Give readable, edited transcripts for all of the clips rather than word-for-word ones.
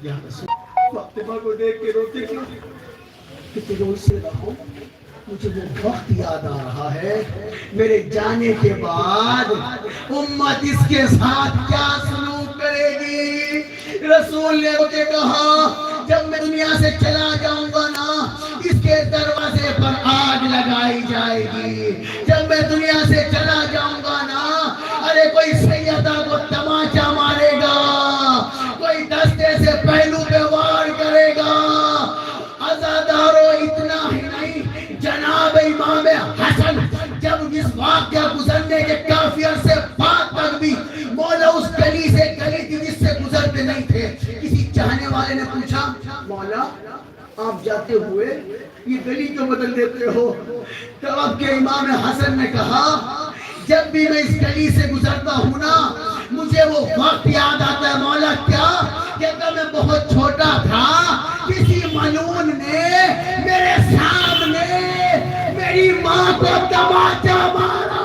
یا رسول فاطمہ کو دیکھ کے روتے کیوں؟ کتنے روز سے رہا ہوں، مجھے وہ وقت یاد آ رہا ہے میرے جانے کے بعد امت اس کے ساتھ کیا سلوک کرے گی۔ رسول نے مجھے کہا جب میں دنیا سے چلا جاؤں گا نا، اس کے دروازے پر آگ لگائی جائے گی۔ جب میں دنیا سے چلا جاؤں گا نا، ارے کوئی سیدہ کو تماچا مارے گا، کوئی دستے سے پہلو پہ وار کرے گا۔ عزادارو اتنا ہی نہیں، جناب امام حسن جب اس واقعہ گزرنے کے کافی عرصے بعد تک بھی مولا اس گلی سے گلی تھی جس سے گزرتے نہیں تھے، کسی چاہنے والے نے پوچھا مولا آپ جاتے ہوئے یہ گلی کیوں بدل دیتے ہو؟ تو اب کے امام حسن نے کہا جب بھی میں اس گلی سے گزرتا ہوں نا، مجھے وہ وقت یاد آتا ہے مولا کیا کہ جب میں بہت چھوٹا تھا، کسی ملعون نے میرے سامنے میری ماں کو تماچا مارا۔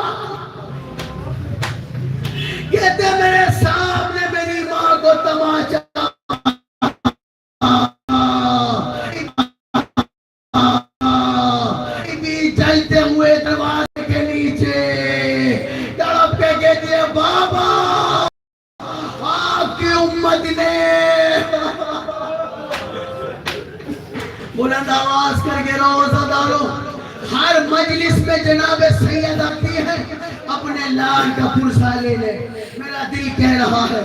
کہتے میرے سامنے میری ماں کو تماچا چلتے ہوئے دروازے کے نیچے تڑپ کے کہتی ہے بابا آپ کی امت نے بلند آواز کر کے روزہ دارو ہر مجلس میں جناب سید آتی ہے اپنے لال کا پرسہ لے لے۔ میرا دل کہہ رہا ہے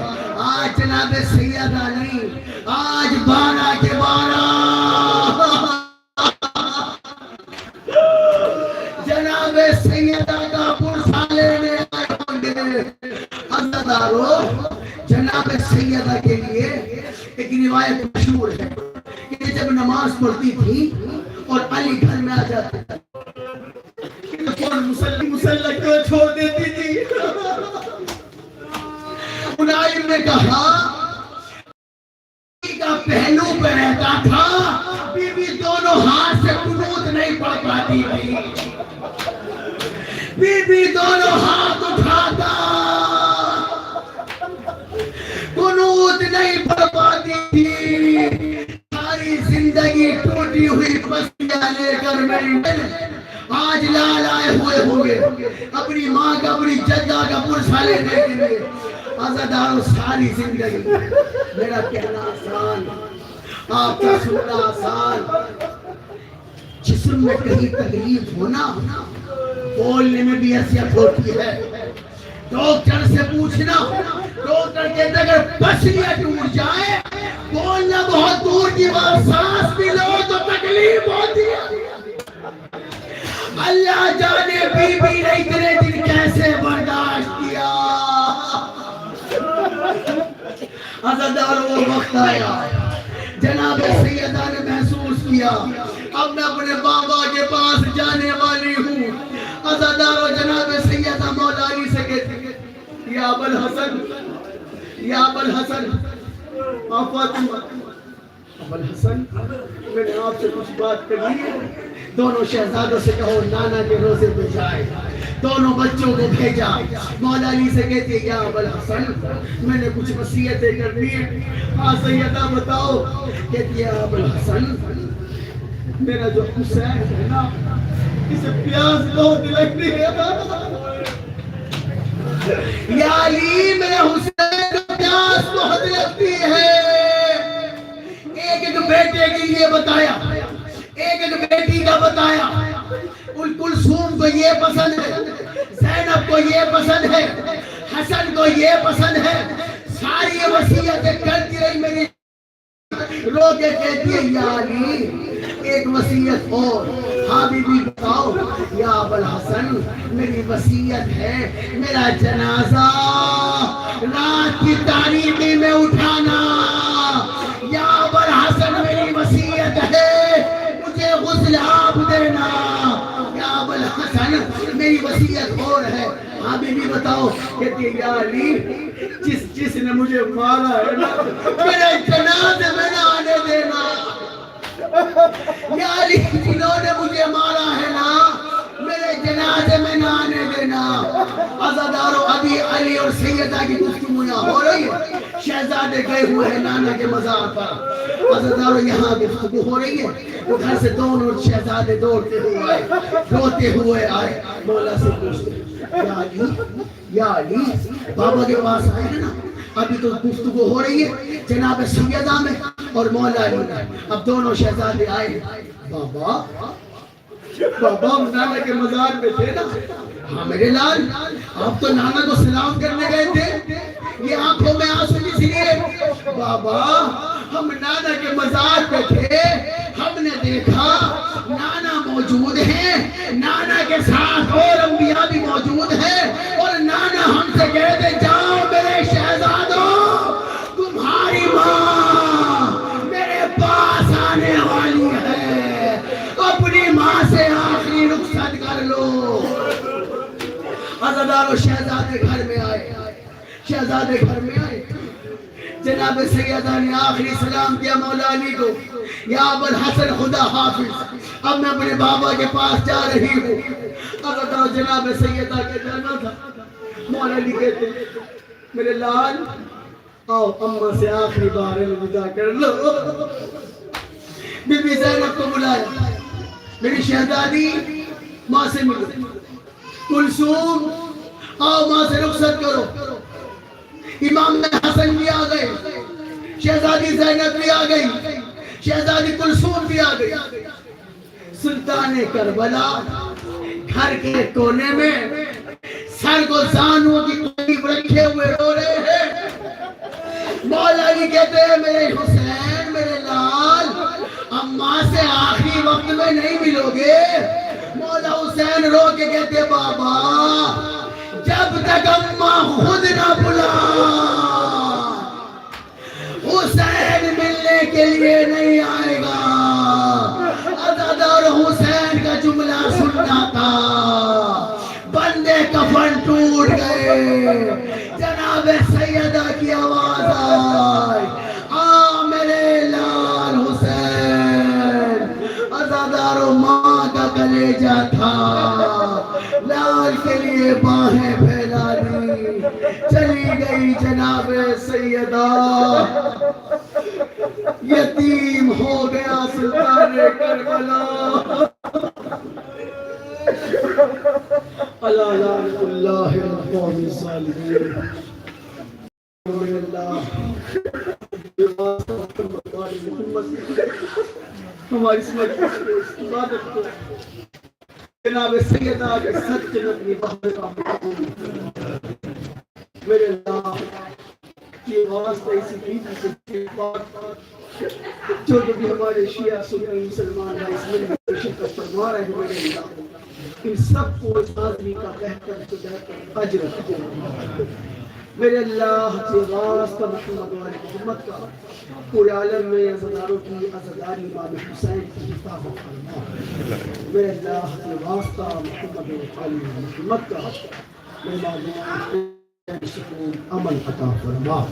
آج جناب سیدہ نہیں، آج 12 کے 12 جناب سیدہ کا پرسہ لینے آئے ہوں گے۔ عزادارو جناب سیدہ کے لیے ایک روایت مشہور ہے کہ جب نماز پڑھتی تھی اور علی گھر میں آ جاتا تھا، مسلح کیوں چھوڑ دیتی تھی؟ انائم نے کہا کا پہلو پہ رہتا تھا، بی بی دونوں ہاتھ سے قنوت نہیں پڑھ پاتی تھی، بی بی دونوں ہاتھ اٹھاتا قنوت نہیں پڑھ پاتی تھی۔ ساری زندگی ٹوٹی ہوئی بستیاں لے کر میری آج لال آئے ہوئے ہوں گے اپنی ماں کا اپنی جدہ کا پرسہ لینے کے لیے۔ عزادارو ساری زندگی میرا کہنا آسان، آپ کا سننا آسان، جسم میں کہیں تکلیف ہونا بولنے میں بھی حیثیت ہوتی ہے۔ ڈاکٹر سے پوچھنا، ڈاکٹر کہتا ہے اگر پسلیاں ٹوٹ جائے بولنا بہت دور کی بات، سانس بھی لو تو تکلیف ہوتی ہے۔ اللہ جانے بی بی نے اتنے دن کیسے برداشت کیا۔ عزادارو وہ وقت آیا جناب سیدہ نے محسوس کیا اب میں اپنے بابا کے پاس جانے والی ہوں۔ عزادارو جناب سیدہ مولا علی سے کہتی یا ابو الحسن، یا ابو الحسن، فاطمہ ابو الحسن میں نے آپ سے کچھ بات کرنی ہے۔ دونوں شہزادوں سے کہو نانا کے روزے پہ جائے، دونوں بچوں کو بھیجا۔ مولا علی سے کہتی ہے یا ابو الحسن میں نے کچھ وصیتیں کرنی ہے۔ ہاں سیدہ بتاؤ۔ کہتی ہے ابو الحسن میرا جو حسین ہے نا اسے پیاس بہت لگتی ہے۔ یا علی میرے حسین کو پیاس بہت لگتی ہے۔ ایک ایک بیٹے کے لیے بتایا، ایک ایک بیٹی کا بتایا، کلثوم کو یہ پسند ہے، زینب کو یہ پسند ہے، حسن کو یہ پسند ہے۔ ساری وصیتیں کرتی رہی میری، رو کے کہتی ہے یا علی ایک وصیت اور۔ ہاں بی بی بتاؤ۔ یا ابو الحسن میری وصیت ہے میرا جنازہ رات کی تاریکی میں اٹھانا۔ یا ابو الحسن میری وصیت ہے مجھے غسل آب دینا۔ یا ابو الحسن میری وصیت اور ہے۔ ہاں بی بی بتاؤ۔ کہتی ہے یا علی جس نے مجھے مارا ہے نا میرے جنازے میں نہ آنے دینا۔ یا علی جنہوں نے مجھے مارا ہے نا میرے جنازے میں نہ آنے دینا۔ عزادارو ابھی علی اور سیدہ کی گفتگو یہاں ہو رہی ہے. شہزادے گئے ہوئے ہیں نانا کے مزار پر. عزیزانو یہاں گفتگو ہو رہی ہے. تو گھر سے دونوں شہزادے دوڑتے ہوئے آئے, روتے ہوئے آئے. مولا سے پوچھتے یا علی بابا کے پاس آئے ہیں نا, ابھی تو گفتگو ہو رہی ہے جناب سیدہ میں اور مولا علی میں. اب دونوں شہزادے آئے. بابا ہم نانا کے مزار پہ تھے نا. ہاں میرے لال, آپ تو نانا کو سلام کرنے گئے تھے, یہ آنکھوں میں آنسو کس لیے؟ بابا ہم نانا کے مزار پہ تھے, ہم نے دیکھا نانا موجود ہیں, نانا کے ساتھ اور انبیاء بھی موجود ہیں, اور نانا ہم سے کہتے جاؤ میرے شہزادوں تمہاری ماں میرے پاس آنے والی ہے, اپنی ماں سے آخری رخصت کر لو. عزیزانو شہزادے گھر میں آئے, شہزادے گھر میں آئے. جناب سیدہ نے آخری سلام کیا مولا علی کو, یا ابوالحسن خدا حافظ, اب میں اپنے بابا کے پاس جا رہی ہوں. عزیزانو جناب سیدہ کے جانا تھا. مولا علی کہتے میرے لال آؤ اماں سے آخری بار الوداع کر لو. بی بی زینب کو بلایا, میری شہزادی ماں سے ملو. کلثوم آؤ ماں سے رخصت کرو. امام حسن بھی آ گئے, شہزادی زینب بھی آ گئی, شہزادی کلثوم بھی آ گئی. سلطان کربلا گھر کے کونے میں سر کو زانوں کی قریب رکھے ہوئے رو رہے ہیں. مولا علی کہتے ہیں میرے حسین میرے لال اماں سے آخری وقت میں نہیں ملو گے. مولا حسین رو کے کہتے بابا جب تک اماں خود نہ بلا حسین ملنے کے لیے نہیں آئے گا. عزادار حسین کا جملہ سننا تھا, بندے کفن ٹوٹ گئے. جناب سیدہ کی آواز آئی, آ میرے لال حسین. عزادارو ماں کا کلیجہ تھا, لال کے لیے باہیں پھیلا دی, چلی گئی جناب سیدہ. یتیم ہو گیا سلطان کربلا. لعنت اللہ القوم الظالمین. ہماری عبادت کو جناب سیدہ کے سچ نبی بہت کا میرے اللہ کی واسطے اسی بیٹی سے بات جو بھی ہمارے شیعہ سنی مسلمان ہیں اس میں شرکت فرما رہے ہیں. میرے اللہ ان سب کو اس آدمی کا بہتر سے بہتر اجر دے. میرے اللہ کے واسطہ محمد و محمد کا پورے عالم میں عزاداروں کی عزاداری امام حسین کی حفاظت فرما. میرے اللہ کے واسطہ محمد و محمد کا سکون عمل عطا فرما.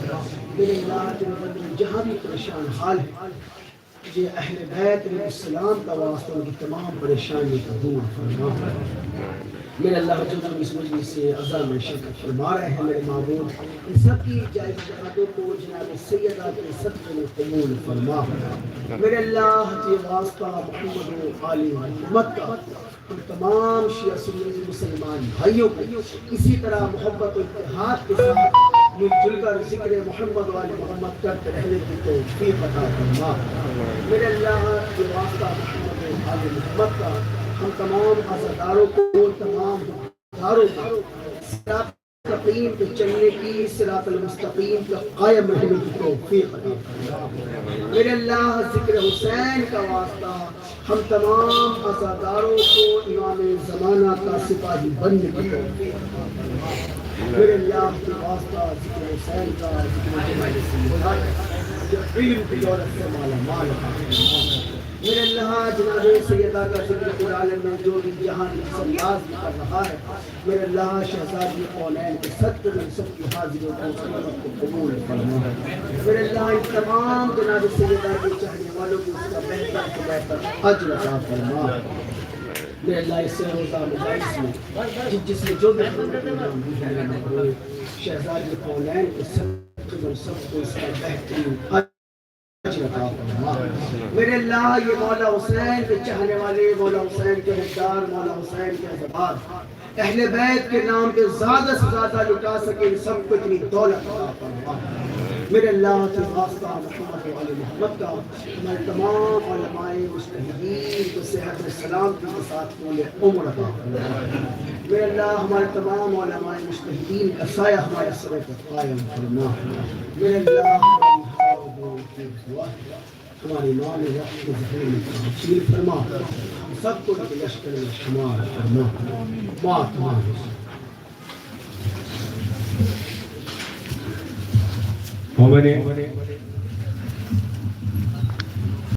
میرے اللہ کے بندے جہاں بھی پریشان حال ہے یہ اہل بیت علیہ السلام کا واسطہ ان کی تمام پریشانی کو دور فرما. میرے اللہ جو اس مجلس سے عزا میں شرکت فرما رہے ہیں میرے معبود ان سب کی جائز جہادوں کو جناب سیدہ کے صدقے میں قبول فرما. میرے اللہ کے واسطہ محمد و آل محمد کا ہم تمام شیعہ سنی مسلمان بھائیوں کو اسی طرح محبت و اتحاد کے ساتھ مل جل کر ذکر محمد و آل محمد کرتے رہنے کی توفیق عطا فرما. میرے اللہ کے واسطہ محمد و آل محمد کا ہم تمام عزاداروں کو تمام داروں کو صراط مستقیم پہ چلنے کی صراط المستقیم پہ قائم رہنے کی توفیق عطا فرما. میرے اللہ ذکر حسین کا واسطہ ہم تمام عزاداروں کو امام زمانہ کا سپاہی بننے کی توفیق عطا فرما. میرے اللہ کے واسطہ ذکر حسین کا ذکر جمال سیدہ جو علم کی دولت سے مالا مال عطا فرما. میرے اللہ جناب سیدہ کا ذکر پورے عالم میں جو بھی جہان سرفراز بھی کر رہا ہے میرے اللہ شہزادی قونین کے صدقے میں سب کی حاضری کو سنت کو قبول فرما. میرے اللہ ان تمام جناب سیدہ کے چاہنے والوں کو اس کا بہتر سے بہتر اجر عطا فرما. میرے اللہ اس سے روزہ مجالس میں جس نے جو بھی شہزادی کونین کے سب کو اس کا بہترین اجر عطا فرما۔ میرے اللہ یہ مولا حسین کے چاہنے والے، مولا حسین کے مقدار، مولا حسین کے عزبات، اہل بیت کے نام پہ زیادہ سے زیادہ لٹا سکے، ان سب کو اتنی دولت عطا فرما۔ میرے اللہ کی واسطہ محمد و علی محمد کا ہمارے تمام علماء مجتہدین کو صحت و سلامتی کے ساتھ طول عمر عطا فرما۔ میرے اللہ ہمارے تمام علماء مجتہدین کا سایہ ہمارے سر پر قائم فرما۔ میرے اللہ ہمارے امام وقت کے ذہن میں تحصیل فرما، ہم سب کو لشکر میں شمار فرما۔ ماتما ہمارے